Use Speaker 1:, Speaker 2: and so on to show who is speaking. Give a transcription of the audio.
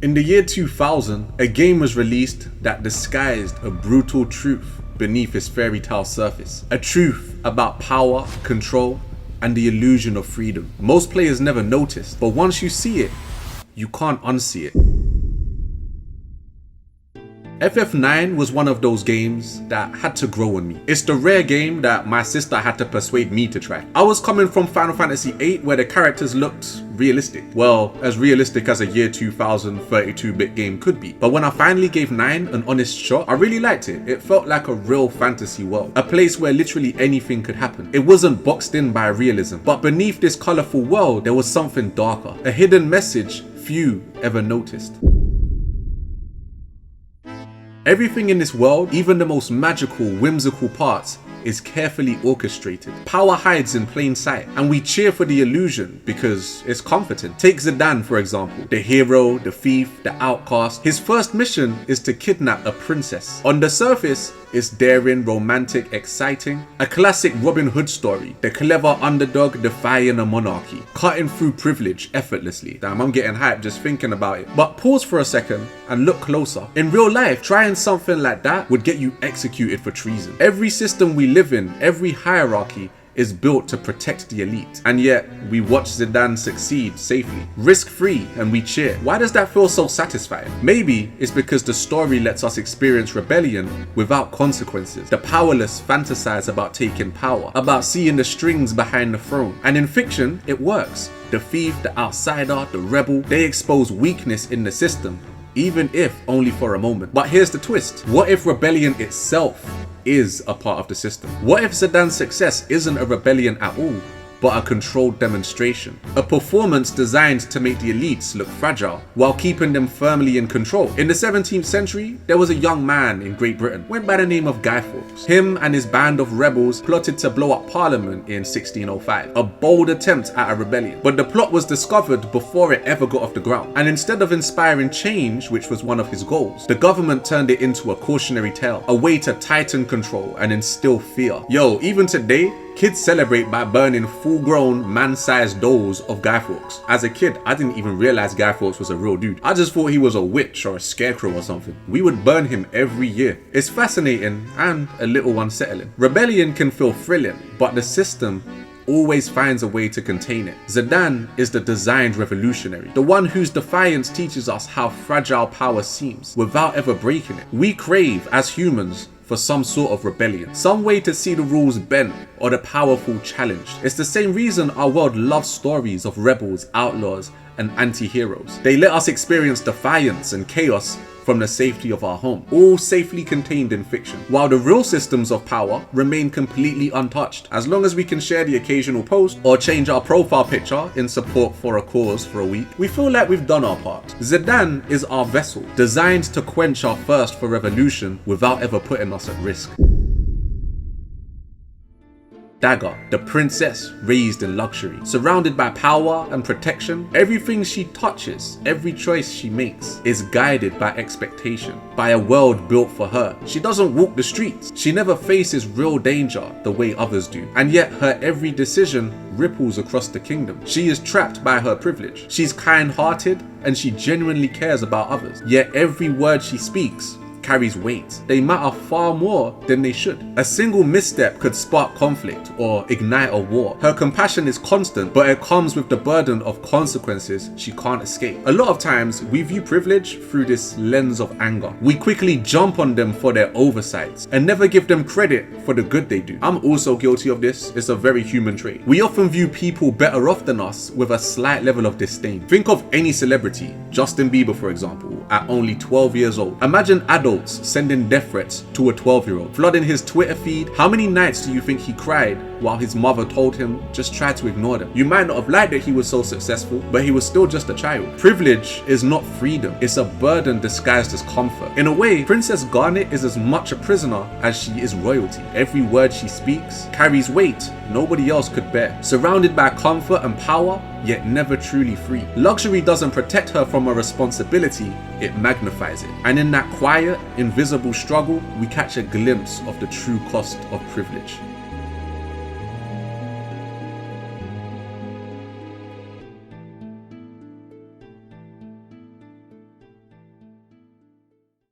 Speaker 1: In the year 2000, a game was released that disguised a brutal truth beneath its fairy tale surface. A truth about power, control, and the illusion of freedom. Most players never noticed, but once you see it, you can't unsee it. FF9 was one of those games that had to grow on me. It's the rare game that my sister had to persuade me to try. I was coming from Final Fantasy VIII where the characters looked realistic. Well, as realistic as a year 2000 32-bit game could be. But when I finally gave 9 an honest shot, I really liked it. It felt like a real fantasy world. A place where literally anything could happen. It wasn't boxed in by realism. But beneath this colourful world, there was something darker. A hidden message few ever noticed. Everything in this world, even the most magical, whimsical parts, is carefully orchestrated. Power hides in plain sight, and we cheer for the illusion because it's comforting. Take Zidane, for example. The hero, the thief, the outcast. His first mission is to kidnap a princess. On the surface, it's daring, romantic, exciting. A classic Robin Hood story. The clever underdog defying a monarchy. Cutting through privilege effortlessly. Damn, I'm getting hyped just thinking about it. But pause for a second and look closer. In real life, trying something like that would get you executed for treason. Every system we live in, every hierarchy, is built to protect the elite. And yet, we watch Zidane succeed safely, risk-free, and we cheer. Why does that feel so satisfying? Maybe it's because the story lets us experience rebellion without consequences. The powerless fantasize about taking power, about seeing the strings behind the throne. And in fiction, it works. The thief, the outsider, the rebel, they expose weakness in the system, even if only for a moment. But here's the twist. What if rebellion itself is a part of the system? What if Zidane's success isn't a rebellion at all, but a controlled demonstration? A performance designed to make the elites look fragile while keeping them firmly in control. In the 17th century, there was a young man in Great Britain, went by the name of Guy Fawkes. Him and his band of rebels plotted to blow up Parliament in 1605. A bold attempt at a rebellion. But the plot was discovered before it ever got off the ground. And instead of inspiring change, which was one of his goals, the government turned it into a cautionary tale, a way to tighten control and instill fear. Yo, even today, kids celebrate by burning full-grown, man-sized dolls of Guy Fawkes. As a kid, I didn't even realize Guy Fawkes was a real dude. I just thought he was a witch or a scarecrow or something. We would burn him every year. It's fascinating and a little unsettling. Rebellion can feel thrilling, but the system always finds a way to contain it. Zidane is the designed revolutionary, the one whose defiance teaches us how fragile power seems without ever breaking it. We crave, as humans, for some sort of rebellion, some way to see the rules bent or the powerful challenged. It's the same reason our world loves stories of rebels, outlaws, and anti-heroes. They let us experience defiance and chaos from the safety of our home, all safely contained in fiction, while the real systems of power remain completely untouched. As long as we can share the occasional post or change our profile picture in support for a cause for a week, we feel like we've done our part. Zidane is our vessel, designed to quench our thirst for revolution without ever putting us at risk. Dagger, the princess raised in luxury, surrounded by power and protection. Everything she touches, every choice she makes, is guided by expectation, by a world built for her. She doesn't walk the streets. She never faces real danger the way others do. And yet her every decision ripples across the kingdom. She is trapped by her privilege. She's kind-hearted and she genuinely cares about others. Yet every word she speaks carries weight. They matter far more than they should. A single misstep could spark conflict or ignite a war. Her compassion is constant, but it comes with the burden of consequences she can't escape. A lot of times, we view privilege through this lens of anger. We quickly jump on them for their oversights and never give them credit for the good they do. I'm also guilty of this. It's a very human trait. We often view people better off than us with a slight level of disdain. Think of any celebrity, Justin Bieber for example, at only 12 years old. Imagine adults sending death threats to a 12-year-old, flooding his Twitter feed. How many nights do you think he cried while his mother told him just try to ignore them? You might not have liked that he was so successful, but he was still just a child. Privilege is not freedom, it's a burden disguised as comfort. In a way, Princess Garnet is as much a prisoner as she is royalty. Every word she speaks carries weight nobody else could bear. Surrounded by comfort and power, yet never truly free. Luxury doesn't protect her from a responsibility, it magnifies it. And in that quiet, invisible struggle, we catch a glimpse of the true cost of privilege.